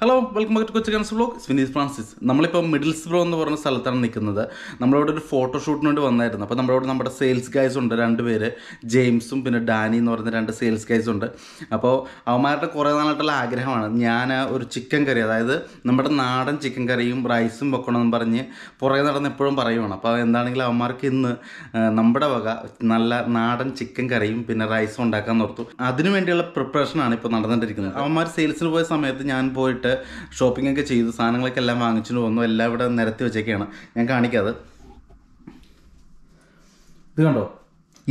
Hello welcome back to കൊച്ചിക്കൻസ് vlog. Vineeth Francis. നമ്മളിപ്പോൾ Middlesbrough എന്ന് പറഞ്ഞ സ്ഥലത്താണ് നിൽക്കുന്നത്. നമ്മളവിടെ ഒരു ഫോട്ടോഷൂട്ടിന് വേണ്ടി വന്നായിരുന്നു. അപ്പോൾ നമ്മുടെ സെയിൽസ് ഗൈസ് ഉണ്ട്, രണ്ടുപേര്, ജെയിംസും പിന്നെ ഡാനി എന്ന് പറയുന്ന രണ്ട് സെയിൽസ് ഗൈസ് ഉണ്ട്. അപ്പോൾ അവന്മാരുടെ കുറേ നാളായിട്ടുള്ള ആഗ്രഹമാണ് ഞാൻ ഒരു ചിക്കൻ കറി, അതായത് നമ്മുടെ നാടൻ ചിക്കൻ കറിയും റൈസും വെക്കണമെന്ന് പറഞ്ഞ് പുറകെ നടന്ന് എപ്പോഴും പറയുവാണ്. അപ്പോൾ എന്താണെങ്കിലും അവന്മാർക്ക് ഇന്ന് നമ്മുടെ വക നല്ല നാടൻ ചിക്കൻ കറിയും പിന്നെ റൈസും ഉണ്ടാക്കാൻ ഓർത്തു. അതിനു വേണ്ടിയുള്ള പ്രിപ്പറേഷനാണ് ഇപ്പോൾ നടന്നുകൊണ്ടിരിക്കുന്നത്. അവന്മാർ സെയിൽസിന് പോയ സമയത്ത് ഞാൻ പോയിട്ട് ഷോപ്പിംഗ് ഒക്കെ ചെയ്തു, സാധനങ്ങളൊക്കെ എല്ലാം വാങ്ങിച്ചിട്ട് വന്നു. എല്ലാം ഇവിടെ നിരത്തി വെച്ചേക്കാണ്, ഞാൻ കാണിക്കാതെ. ഇത് കണ്ടോ,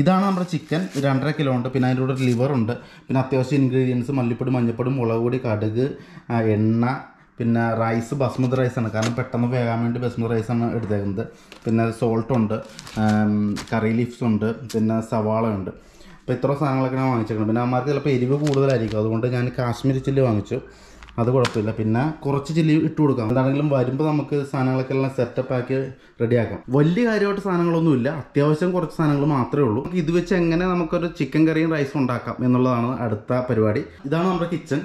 ഇതാണ് നമ്മുടെ ചിക്കൻ. 2.5 കിലോ ഉണ്ട്. പിന്നെ അതിൻ്റെ കൂടെ ഒരു ലിവറുണ്ട്. പിന്നെ അത്യാവശ്യം ഇൻഗ്രീഡിയൻസ് മല്ലിപ്പൊടി, മഞ്ഞൾപ്പൊടി, മുളക് പൊടി, കടുക്, എണ്ണ, പിന്നെ റൈസ് ബസ്മതി റൈസാണ്, കാരണം പെട്ടെന്ന് വേകാൻ വേണ്ടി ബസ്മതി റൈസാണ് എടുത്തേക്കുന്നത്. പിന്നെ സോൾട്ടുണ്ട്, കറി ലീഫ്സ് ഉണ്ട്, പിന്നെ സവാള ഉണ്ട്. അപ്പോൾ ഇത്ര സാധനങ്ങളൊക്കെ ഞാൻ വാങ്ങിച്ചേക്കണം. പിന്നെ അമ്മമാർക്ക് ചിലപ്പോൾ എരിവ് കൂടുതലായിരിക്കും, അതുകൊണ്ട് ഞാൻ കാശ്മീരി ചില്ലി വാങ്ങിച്ചു. അത് കുഴപ്പമില്ല. പിന്നെ കുറച്ച് ചില്ലി ഇട്ട് കൊടുക്കാം. എന്താണെങ്കിലും വരുമ്പോൾ നമുക്ക് സാധനങ്ങളൊക്കെ എല്ലാം സെറ്റപ്പ് ആക്കി റെഡിയാക്കാം. വലിയ കാര്യമായിട്ട് സാധനങ്ങളൊന്നുമില്ല, അത്യാവശ്യം കുറച്ച് സാധനങ്ങൾ മാത്രമേ ഉള്ളൂ. ഇത് വെച്ച് എങ്ങനെ നമുക്കൊരു ചിക്കൻ കറിയും റൈസും ഉണ്ടാക്കാം എന്നുള്ളതാണ് അടുത്ത പരിപാടി. ഇതാണ് നമ്മുടെ കിച്ചൺ.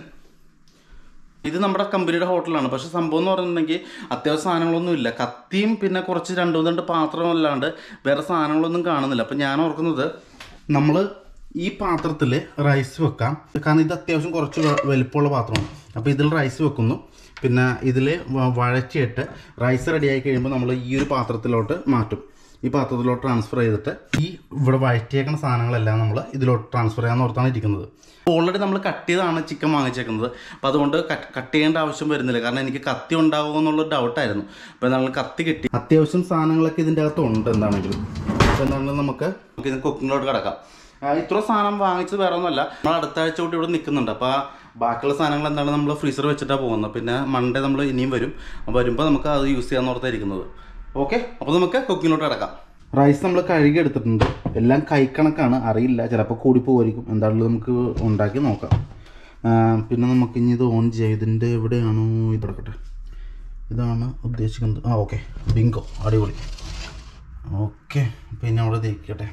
ഇത് നമ്മുടെ കമ്പനിയുടെ ഹോട്ടലാണ്. പക്ഷേ സംഭവം എന്ന് പറഞ്ഞിട്ടുണ്ടെങ്കിൽ അത്യാവശ്യം സാധനങ്ങളൊന്നും ഇല്ല. കത്തിയും പിന്നെ കുറച്ച് 2-3 പാത്രമല്ലാണ്ട് വേറെ സാധനങ്ങളൊന്നും കാണുന്നില്ല. അപ്പം ഞാൻ ഓർക്കുന്നത് നമ്മൾ ഈ പാത്രത്തിൽ റൈസ് വെക്കാം, കാരണം ഇത് അത്യാവശ്യം കുറച്ച് വലിപ്പമുള്ള പാത്രമാണ്. അപ്പോൾ ഇതിൽ റൈസ് വെക്കുന്നു. പിന്നെ ഇതിൽ വഴറ്റിയിട്ട് റൈസ് റെഡിയായി കഴിയുമ്പോൾ നമ്മൾ ഈ ഒരു പാത്രത്തിലോട്ട് മാറ്റും. ഈ പാത്രത്തിലോട്ട് ട്രാൻസ്ഫർ ചെയ്തിട്ട് ഈ ഇവിടെ വഴറ്റിയേക്കുന്ന സാധനങ്ങളെല്ലാം നമ്മൾ ഇതിലോട്ട് ട്രാൻസ്ഫർ ചെയ്യാൻ ഓർത്താണ് ഇരിക്കുന്നത്. ഓൾറെഡി നമ്മൾ കട്ട് ചെയ്താണ് ചിക്കൻ വാങ്ങിച്ചേക്കുന്നത്. അപ്പോൾ അതുകൊണ്ട് കട്ട് ചെയ്യേണ്ട ആവശ്യം വരുന്നില്ല, കാരണം എനിക്ക് കത്തി ഉണ്ടാകുമോ എന്നുള്ളൊരു ഡൗട്ടായിരുന്നു. അപ്പോൾ നമ്മൾ കത്തി കിട്ടി. അത്യാവശ്യം സാധനങ്ങളൊക്കെ ഇതിൻ്റെ അകത്ത് ഉണ്ട് എന്താണെങ്കിലും. അപ്പോൾ എന്താണെങ്കിലും നമുക്ക് ഇത് കുക്കിങ്ങിലോട്ട് കിടക്കാം. ഇത്ര സാധനം വാങ്ങിച്ചത് വേറെ ഒന്നുമല്ല, നമ്മൾ അടുത്ത ആഴ്ച തൊട്ട് ഇവിടെ നിൽക്കുന്നുണ്ട്. അപ്പോൾ ബാക്കിയുള്ള സാധനങ്ങൾ എന്താണ് നമ്മൾ ഫ്രീസർ വെച്ചിട്ടാണ് പോകുന്നത്. പിന്നെ മൺഡേ നമ്മൾ ഇനിയും വരുമ്പോൾ നമുക്ക് അത് യൂസ് ചെയ്യാൻ ഓർത്തായിരിക്കുന്നത്. ഓക്കെ, അപ്പോൾ നമുക്ക് കുക്കിങ്ങിലോട്ട് കിടക്കാം. റൈസ് നമ്മൾ കഴുകി എടുത്തിട്ടുണ്ട്. എല്ലാം കൈക്കണക്കാണ്, അറിയില്ല, ചിലപ്പോൾ കൂടി പോകുമായിരിക്കും. എന്താണെങ്കിലും നമുക്ക് ഉണ്ടാക്കി നോക്കാം. പിന്നെ നമുക്ക് ഇനി ഇത് ഓൺ ചെയ്യാം. ഇതിൻ്റെ എവിടെയാണോ ഇത് കിടക്കട്ടെ, ഇതാണ് ഉദ്ദേശിക്കുന്നത്. ഓക്കെ, ബിങ്കോ, അടിപൊളി. ഓക്കെ, പിന്നെ അവിടെ തേക്കട്ടെ.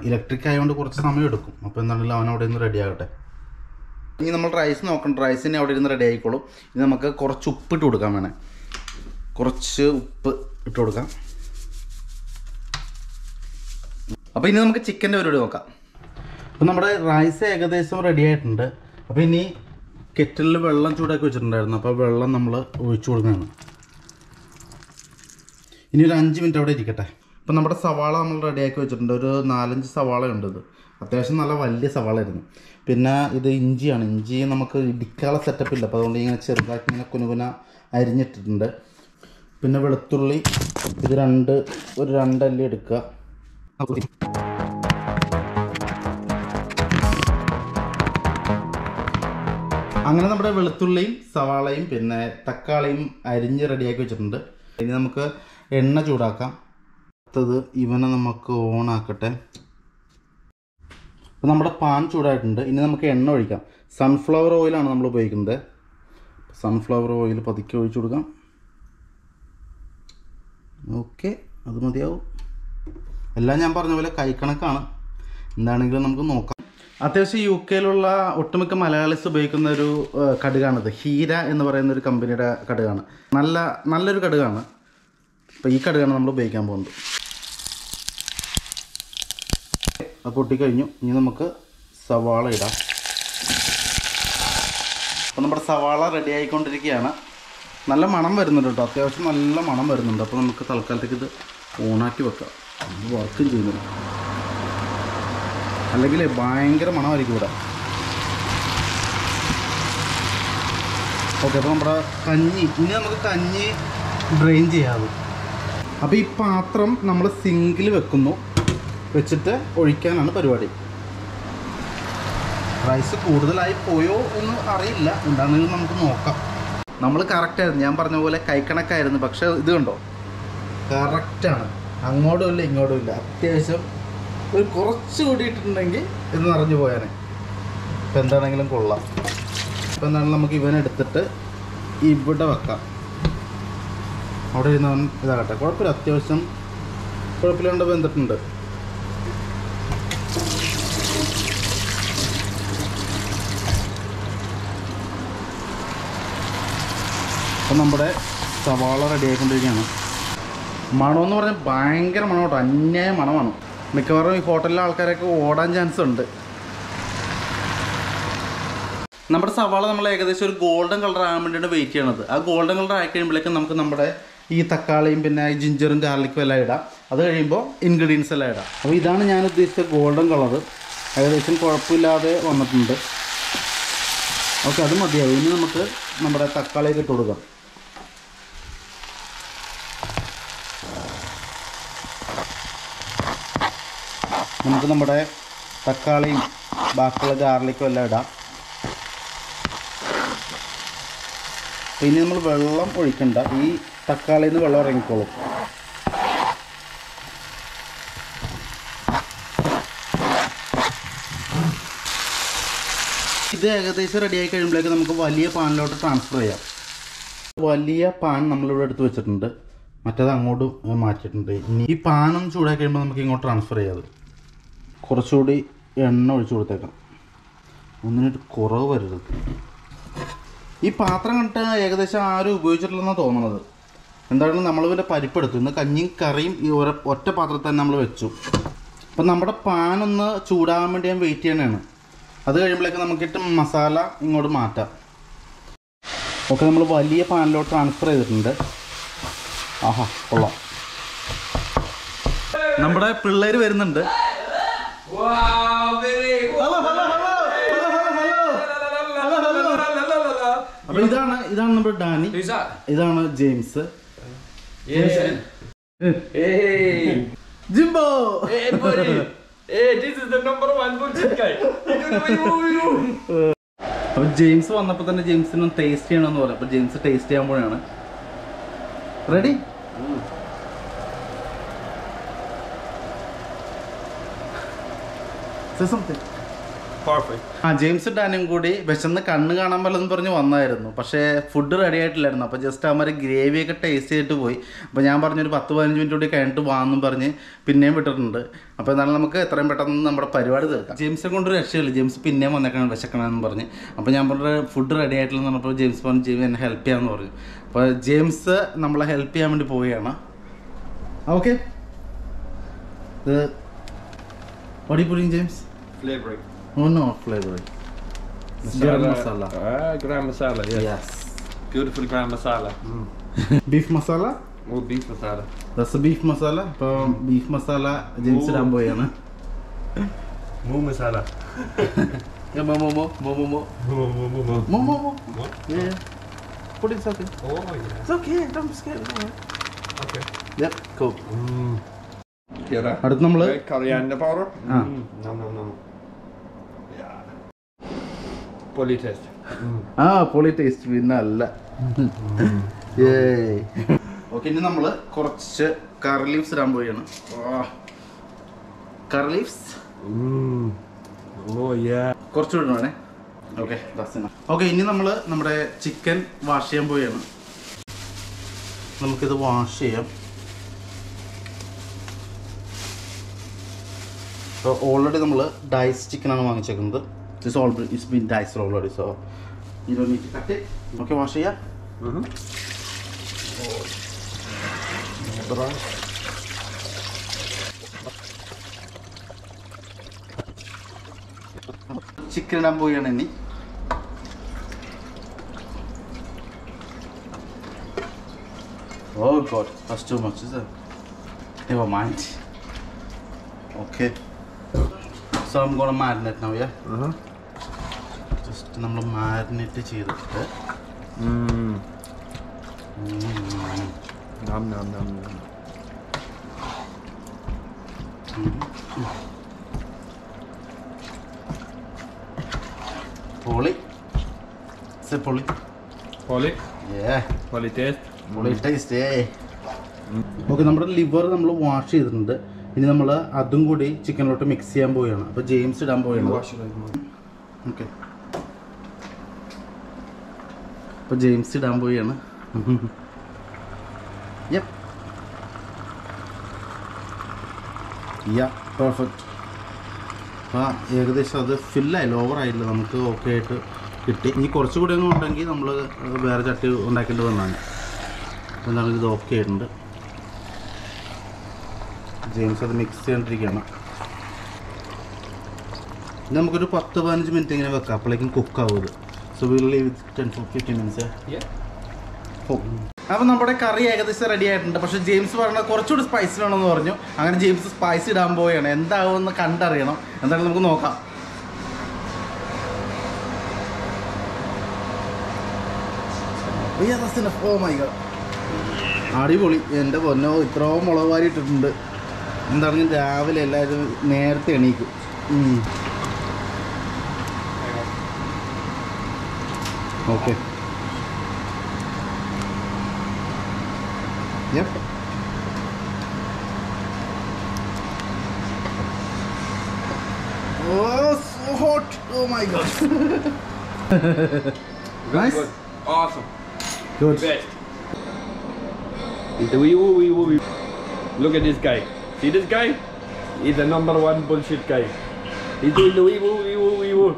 ഇലക്ട്രിക് ആയതുകൊണ്ട് കുറച്ച് സമയം എടുക്കും. അപ്പോൾ എന്താണെങ്കിലും അവനവിടെ നിന്ന് റെഡി ആകട്ടെ. ഇനി നമ്മൾ റൈസ് നോക്കണം. റൈസിനെ അവിടെ ഇരുന്ന് റെഡി ആയിക്കോളും. ഇനി നമുക്ക് കുറച്ച് ഉപ്പിട്ട് കൊടുക്കാൻ വേണേ. കുറച്ച് ഉപ്പ് ഇട്ട് കൊടുക്കാം. അപ്പോൾ ഇനി നമുക്ക് ചിക്കൻ്റെ പരിപാടി നോക്കാം. അപ്പോൾ നമ്മുടെ റൈസ് ഏകദേശം റെഡി ആയിട്ടുണ്ട്. അപ്പോൾ ഇനി കെറ്റിലിൽ വെള്ളം ചൂടാക്കി വെച്ചിട്ടുണ്ടായിരുന്നു. അപ്പോൾ വെള്ളം നമ്മൾ ഒഴിച്ചു കൊടുക്കുകയാണ്. ഇനി ഒരു 5 മിനിറ്റ് അവിടെ ഇരിക്കട്ടെ. അപ്പോൾ നമ്മുടെ സവാള നമ്മൾ റെഡിയാക്കി വെച്ചിട്ടുണ്ട്. ഒരു 4-5 സവാള ഉണ്ട്. ഇത് അത്യാവശ്യം നല്ല വലിയ സവാള ആയിരുന്നു. പിന്നെ ഇത് ഇഞ്ചിയാണ്. ഇഞ്ചി നമുക്ക് ഇടിക്കാനുള്ള സെറ്റപ്പ് ഇല്ല, അപ്പോൾ അതുകൊണ്ട് ഇങ്ങനെ ചെറുതാക്കി ഇങ്ങനെ കുനുകുന അരിഞ്ഞിട്ടിട്ടുണ്ട്. പിന്നെ വെളുത്തുള്ളി ഇത് ഒരു 2 അല്ലി എടുക്കുക. അങ്ങനെ നമ്മുടെ വെളുത്തുള്ളിയും സവാളയും പിന്നെ തക്കാളിയും അരിഞ്ഞ് റെഡിയാക്കി വെച്ചിട്ടുണ്ട്. ഇനി നമുക്ക് എണ്ണ ചൂടാക്കാം. അടുത്തത് ഇവനെ നമുക്ക് ഓണാക്കട്ടെ. അപ്പോൾ നമ്മുടെ പാൻ ചൂടായിട്ടുണ്ട്. ഇനി നമുക്ക് എണ്ണ ഒഴിക്കാം. സൺഫ്ലവർ ഓയിലാണ് നമ്മൾ ഉപയോഗിക്കുന്നത്. സൺഫ്ലവർ ഓയിൽ പതുക്കെ ഒഴിച്ചു കൊടുക്കാം. ഓക്കെ, അത് മതിയാവും. എല്ലാം ഞാൻ പറഞ്ഞ പോലെ കൈക്കണക്കാണ്. എന്താണെങ്കിലും നമുക്ക് നോക്കാം. അത്യാവശ്യം UK-യിലുള്ള ഒട്ടുമിക്ക മലയാളീസ് ഉപയോഗിക്കുന്ന ഒരു കടുകാണിത്. ഹീര എന്ന് പറയുന്ന ഒരു കമ്പനിയുടെ കടുകാണ്. നല്ലൊരു കടുകാണ്. അപ്പോൾ ഈ കടുകാണ് നമ്മൾ ഉപയോഗിക്കാൻ പോകുന്നത്. അത് പൊട്ടിക്കഴിഞ്ഞു. ഇനി നമുക്ക് സവാള ഇടാം. അപ്പോൾ നമ്മുടെ സവാള റെഡി ആയിക്കൊണ്ടിരിക്കുകയാണ്. നല്ല മണം വരുന്നുണ്ട് കേട്ടോ, അത്യാവശ്യം നല്ല മണം വരുന്നുണ്ട്. അപ്പോൾ നമുക്ക് തൽക്കാലത്തേക്ക് ഇത് ഓണാക്കി വെക്കാം. വർക്കും ചെയ്യുന്നില്ല, അല്ലെങ്കിൽ ഭയങ്കര മണമായിരിക്കും ഇവിടെ. ഓക്കെ, അപ്പോൾ നമ്മുടെ ഇനി നമുക്ക് കഞ്ഞി ഡ്രെയിൻ ചെയ്യാതെ. അപ്പോൾ ഈ പാത്രം നമ്മൾ സിങ്കിൽ വെച്ചിട്ട് ഒഴിക്കാനാണ് പരിപാടി. റൈസ് കൂടുതലായി പോയോ എന്ന് അറിയില്ല, എന്താണെങ്കിലും നമുക്ക് നോക്കാം. നമ്മൾ കറക്റ്റായിരുന്നു, ഞാൻ പറഞ്ഞ പോലെ കൈക്കണക്കായിരുന്നു. പക്ഷേ ഇത് കണ്ടോ, കറക്റ്റാണ്. അങ്ങോട്ടും ഇല്ല ഇങ്ങോട്ടും ഇല്ല. അത്യാവശ്യം ഒരു കുറച്ച് കൂടി ഇട്ടിട്ടുണ്ടെങ്കിൽ ഇത് നിറഞ്ഞു പോയാനെ. ഇപ്പം എന്താണെങ്കിലും കൊള്ളാം. ഇപ്പം എന്താണെങ്കിലും നമുക്ക് ഇവനെടുത്തിട്ട് ഇവിടെ വെക്കാം. അവിടെ ഇരുന്നവൻ ഇതാകട്ടെ. കുഴപ്പമില്ല, അത്യാവശ്യം കുഴപ്പമില്ലാണ്ട് വെന്തിട്ടുണ്ട്. അപ്പോൾ നമ്മുടെ സവാള റെഡി ആയിക്കൊണ്ടിരിക്കുകയാണ്. മണമെന്ന് പറഞ്ഞാൽ ഭയങ്കര മണം കേട്ടോ, അന്യായ മണമാണ്. മിക്കവാറും ഈ ഹോട്ടലിലെ ആൾക്കാരൊക്കെ ഓടാൻ ചാൻസ് ഉണ്ട്. നമ്മുടെ സവാള നമ്മൾ ഏകദേശം ഒരു ഗോൾഡൻ കളർ ആകാൻ വേണ്ടിയാണ് വെയിറ്റ് ചെയ്യണത്. ആ ഗോൾഡൻ കളർ ആയി കഴിയുമ്പോഴേക്കും നമുക്ക് നമ്മുടെ ഈ തക്കാളിയും പിന്നെ ഈ ജിഞ്ചറും ഗാർലിക്കും എല്ലാം ഇടാം. അത് കഴിയുമ്പോൾ ഇൻഗ്രീഡിയൻസ് എല്ലാം ഇടാം. അപ്പോൾ ഇതാണ് ഞാൻ ഉദ്ദേശിച്ച ഗോൾഡൻ കളർ. ഏകദേശം കുഴപ്പമില്ലാതെ വന്നിട്ടുണ്ട്. ഓക്കെ, അത് മതിയാവും. ഇനി നമുക്ക് നമ്മുടെ തക്കാളിയൊക്കെ ഇട്ട് കൊടുക്കാം. നമുക്ക് നമ്മുടെ തക്കാളിയും ബാക്കിയുള്ള ഗാർലിക്കും എല്ലാം ഇടാം. ഇനി നമ്മൾ വെള്ളം ഒഴിക്കണ്ട, ഈ തക്കാളിയിൽ നിന്ന് വെള്ളം ഇറങ്ങിക്കോളും. ഇത് ഏകദേശം റെഡിയായി കഴിയുമ്പോഴേക്ക് നമുക്ക് വലിയ പാനിലോട്ട് ട്രാൻസ്ഫർ ചെയ്യാം. വലിയ പാൻ നമ്മളിവിടെ എടുത്ത് വെച്ചിട്ടുണ്ട്, മറ്റേത് അങ്ങോട്ട് മാറ്റിയിട്ടുണ്ട്. ഇനി ഈ പാനൊന്ന് ചൂടായി കഴിയുമ്പോൾ നമുക്ക് ഇങ്ങോട്ട് ട്രാൻസ്ഫർ ചെയ്യാം. കുറച്ചുകൂടി എണ്ണ ഒഴിച്ചു കൊടുത്തേക്കാം, ഒന്നിനൊരു കുറവ് വരരുത്. ഈ പാത്രം കണ്ടിട്ട് ഏകദേശം ആരും ഉപയോഗിച്ചിട്ടില്ലെന്നാണ് തോന്നുന്നത്. എന്തായാലും നമ്മളിവിടെ പരിപ്പെടുത്തു. ഇന്ന് കഞ്ഞിയും കറിയും ഈ ഒറ്റ പാത്രത്തിൽ തന്നെ നമ്മൾ വെച്ചു. അപ്പം നമ്മുടെ പാനൊന്ന് ചൂടാകാൻ വേണ്ടി ഞാൻ വെയിറ്റ് ചെയ്യണതാണ്. അത് കഴിയുമ്പോഴേക്ക് നമുക്കിട്ട് മസാല ഇങ്ങോട്ട് മാറ്റാം. ഓക്കെ, നമ്മൾ വലിയ പാനിലോട്ട് ട്രാൻസ്ഫർ ചെയ്തിട്ടുണ്ട്. ആഹാ, കൊള്ളാം. നമ്മുടെ പിള്ളേർ വരുന്നുണ്ട്. അപ്പോൾ ഇതാണ് നമ്മുടെ ഡാനി, ഇതാണ് ജെയിംസ്. ജിംബോ. അപ്പോൾ ജെയിംസ് വന്നപ്പോൾ തന്നെ ജെയിംസിന് ടേസ്റ്റ് ചെയ്യണമെന്ന് പറയാം. അപ്പോൾ ജെയിംസ് ടേസ്റ്റ് ചെയ്യാൻ പോലെയാണ്. റെഡി? ജെയിംസ് ഡാനും കൂടി വിശന്ന് കണ്ണ് കാണാൻ പറ്റില്ലെന്ന് പറഞ്ഞ് വന്നായിരുന്നു. പക്ഷേ ഫുഡ് റെഡി ആയിട്ടില്ലായിരുന്നു. അപ്പോൾ ജസ്റ്റ് അവന്മാർ ഗ്രേവിയൊക്കെ ടേസ്റ്റ് ചെയ്തിട്ട് പോയി. അപ്പോൾ ഞാൻ പറഞ്ഞൊരു 10-15 മിനിറ്റ് കൂടി കഴിഞ്ഞിട്ട് വാന്നും പറഞ്ഞ് പിന്നെയും വിട്ടിട്ടുണ്ട്. അപ്പോൾ എന്നാലും നമുക്ക് എത്രയും പെട്ടെന്ന് നമ്മുടെ പരിപാടി തീർക്കാം. ജെയിംസിനെ കൊണ്ടൊരു രക്ഷയില്ല. ജെയിംസ് പിന്നെയും വന്നേക്കാണ് വിശക്കണമെന്ന് പറഞ്ഞ്. അപ്പോൾ ഞാൻ പറഞ്ഞ ഫുഡ് റെഡി ആയിട്ടില്ലെന്ന് പറഞ്ഞപ്പോൾ ജെയിംസ് പറഞ്ഞു ജെയിംസ് എന്നെ ഹെൽപ്പ് ചെയ്യാമെന്ന് പറഞ്ഞു. അപ്പോൾ ജെയിംസ് നമ്മളെ ഹെൽപ്പ് ചെയ്യാൻ വേണ്ടി പോവുകയാണ്. Okay, what are you putting, James? Flavoring. Oh no, flavoring. Garam masala. Garam masala, yes. Yes. Beautiful garam masala. Beef masala? Oh, beef masala. That's a beef masala. Beef masala James ഇടാൻ പോയാണ്. Moo masala. Yeah, mo. Yeah. Put it something. Oh, yeah. It's okay, don't be scared. Okay. Yep, cool. Here. അടുത്ത് നമ്മൾ Coriander powder. No. Yeah. Poly taste. പോളി taste പിന്നെ അല്ല. Okay, ഇനി നമ്മൾ കുറച്ച് കറി ലീവ്സ് ഇടാൻ പോവുകയാണ്. കറി ലീവ്സ് കുറച്ചുകൂടി വേണേ. ഓക്കെ, ഇനി നമ്മൾ നമ്മുടെ ചിക്കൻ വാഷ് ചെയ്യാൻ പോവുകയാണ്. നമുക്കിത് വാഷ് ചെയ്യാം. ഓൾറെഡി നമ്മൾ ഡൈസ് ചിക്കനാണ് വാങ്ങിച്ചേക്കുന്നത്. It's been diced already, so you don't need to cut it. Okay, wash ചെയ്യാം. ചിക്കൻ ഇടാൻ പോവുകയാണ് ഇനി. Oh god, that's too much, is it? Never mind. Okay. So I'm gonna marinate now, yeah? Just നമ്മൾ marinate ചെയ്തിട്ട് പോളി. Poly? Yeah. Poly taste? Poly taste, yeah. Okay, നമ്മുടെ liver നമ്മൾ wash ചെയ്തിട്ടുണ്ട്. ഇനി നമ്മൾ അതും കൂടി ചിക്കനിലോട്ട് മിക്സ് ചെയ്യാൻ പോവുകയാണ്. അപ്പോൾ ജെയിംസ് ഇടാൻ പോവുകയാണ്. ഓക്കെ, അപ്പോൾ ജെയിംസ് ഇടാൻ പോവുകയാണ്. പെർഫെക്റ്റ്. അപ്പോൾ ഏകദേശം അത് ഫില്ലായില്ല, ഓവറായില്ല. നമുക്ക് ഓക്കെ ആയിട്ട് കിട്ടി. ഇനി കുറച്ചുകൂടി ഒന്നും ഉണ്ടെങ്കിൽ നമ്മൾ വേറെ ചട്ടി ഉണ്ടാക്കേണ്ടി വന്നാണ്. എന്താണ് ഇത് ഓക്കെ ആയിട്ടുണ്ട്. ജെയിംസ് അത് മിക്സ് ചെയ്തുകൊണ്ടിരിക്കുകയാണ്. നമുക്കൊരു 10-15 മിനിറ്റ് ഇങ്ങനെ വെക്കാം, അപ്പോഴേക്കും കുക്കാവും ഇത്. So will leave 10-15 minutes. അപ്പോൾ നമ്മുടെ കറി ഏകദേശം റെഡി ആയിട്ടുണ്ട്. പക്ഷേ ജെയിംസ് പറഞ്ഞത് കുറച്ചുകൂടി സ്പൈസി വേണമെന്ന് പറഞ്ഞു. അങ്ങനെ ജെയിംസ് സ്പൈസി ഇടാൻ പോവുകയാണ്. എന്താവുമെന്ന് കണ്ടറിയണം. എന്തായാലും നമുക്ക് നോക്കാം. Oh my God. അടിപൊളി. എൻ്റെ പൊന്നോ, ഇത്രയും മുളക് വാരി ഇട്ടിട്ടുണ്ട്. എന്താണെങ്കിലും രാവിലെ എല്ലാവരും നേരത്തെ എണീക്കും. Okay. Yep. Oh, so hot! Oh my God! Nice. Good. Awesome. Good. Best. The wee woo, wee woo, wee. Look at this guy. See this guy? He's the #1 bullshit guy. He's doing the wee woo, wee woo, wee woo.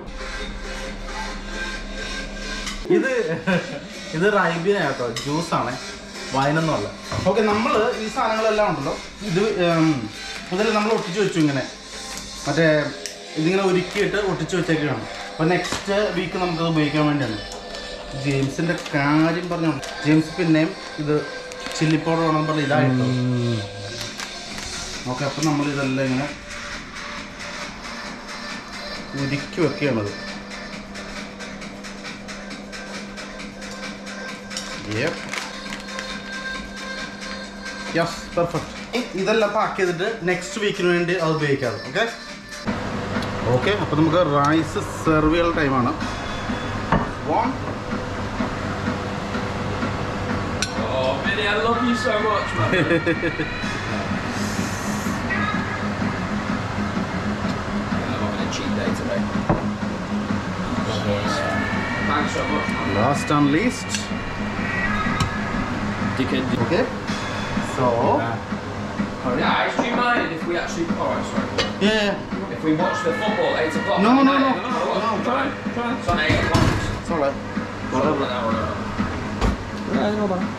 ഇത് റൈബിന കേട്ടോ, ജ്യൂസാണ്, വൈനൊന്നുമല്ല. Okay, നമ്മൾ ഈ സാധനങ്ങളെല്ലാം ഉണ്ടല്ലോ, ഇത് മുതൽ നമ്മൾ ഒട്ടിച്ച് വെച്ചു. ഇങ്ങനെ മറ്റേ ഇതിങ്ങനെ ഒരുക്കിയിട്ട് ഒട്ടിച്ച് വെച്ചേക്കാണ്. അപ്പോൾ നെക്സ്റ്റ് വീക്ക് നമുക്കത് ഉപയോഗിക്കാൻ വേണ്ടിയാണ്. ജെയിംസിൻ്റെ കാര്യം പറഞ്ഞു. ജെയിംസ് പിന്നെയും ഇത് ചില്ലി പൗഡർ വേണമെന്ന് പറഞ്ഞാൽ ഇതായിട്ട്. ഓക്കെ, അപ്പം നമ്മളിതെല്ലാം ഇങ്ങനെ ഉരുക്കി വെക്കുകയാണത്. Yes, perfect. ഇതെല്ലാം പാക്ക് ചെയ്തിട്ട് നെക്സ്റ്റ് വീക്കിന് വേണ്ടി അത് ഉപയോഗിക്കാറ്. Okay okay. അപ്പോൾ നമുക്ക് റൈസ് സെർവ് ചെയ്യാനുള്ള ടൈമാണ്. Oh, Vinny, I love you so much, man. I'm having a cheat day today. Thanks so much, man. Last and least. Dickhead. Okay. So. Guys, do you mind if we actually... Oh, sorry. Yeah. If we watch the football at 8 o'clock? No. Try. It's on 8 o'clock. It's alright. Whatever. Yeah, no bother.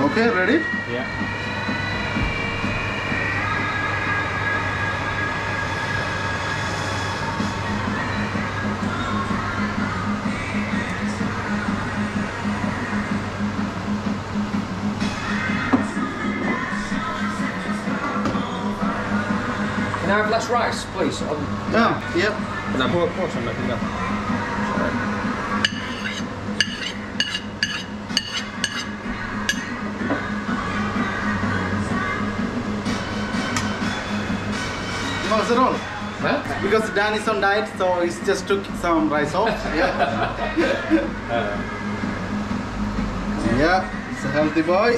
Okay, ready? Yeah. Can I have less rice, please? Yeah, yep. Can I pour some? I think Sorry. No, it's all. Huh? Because Dan is on diet, so he's just took some rice off. Yeah. Yeah, it's a healthy boy.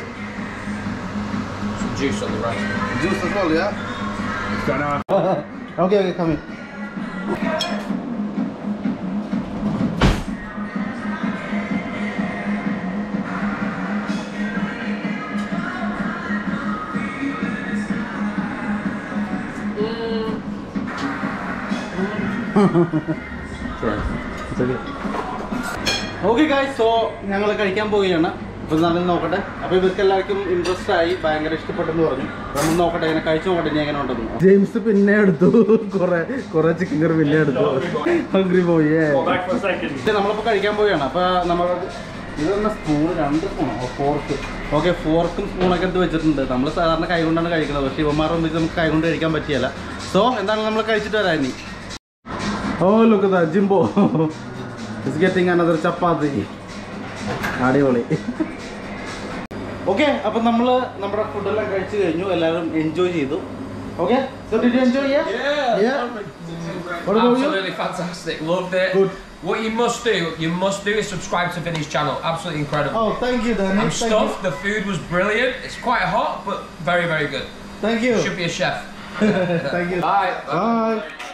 Some juice on the rice. Juice as well, yeah. Okay, come in. Okay guys, so ഞങ്ങൾ കഴിക്കാൻ പോവുകയാണ്. അപ്പോൾ നമ്മൾ നോക്കട്ടെ. അപ്പോൾ ഇവർക്ക് എല്ലാവർക്കും interest ആയി, ഭയങ്കര ഇഷ്ടപ്പെട്ടെന്ന് പറഞ്ഞു. നമ്മൾ നോക്കട്ടെ, ഇങ്ങനെ കഴിച്ചു നോക്കട്ടെ ഇനി എങ്ങനെ ഉണ്ടെന്ന്. ജെയിംസ് പിന്നെ എടുത്തു കുറെ ചിക്കൻ കറി പിന്നെ എടുത്തു. ഹംഗ്രി പോയി. നമ്മളിപ്പോൾ കഴിക്കാൻ പോവുകയാണ്. അപ്പോൾ നമ്മൾ ഇതൊന്ന് സ്പൂൺ, 2 സ്പൂണോ ഫോർക്ക്. ഓക്കെ, ഫോർക്കും സ്പൂണൊക്കെ എടുത്ത് വെച്ചിട്ടുണ്ട്. നമ്മൾ സാധാരണ കൈ കൊണ്ടാണ് കഴിക്കുന്നത്. പക്ഷേ ഇവന്മാർ ഒന്നിച്ച് നമുക്ക് കൈ കൊണ്ട് കഴിക്കാൻ പറ്റിയല്ല. സോ എന്താണ് നമ്മൾ കഴിച്ചിട്ട് വരാം ഇനി. Oh, look at that, Jimbo. He's getting another chapati. അടിപൊളി. ഓക്കെ, അപ്പം നമ്മൾ നമ്മുടെ ഫുഡെല്ലാം കഴിച്ചു കഴിഞ്ഞു. എല്ലാവരും എൻജോയ് ചെയ്തു. Okay, so did you enjoy? Yeah. What about you? Absolutely fantastic. Loved it. Good. What you must do is subscribe to Vinny's channel. Absolutely incredible. Oh, thank you, Danny. I'm stuffed. The food was brilliant. It's quite hot, but very, very good. Thank you. You should be a chef. Thank you. Bye. Bye.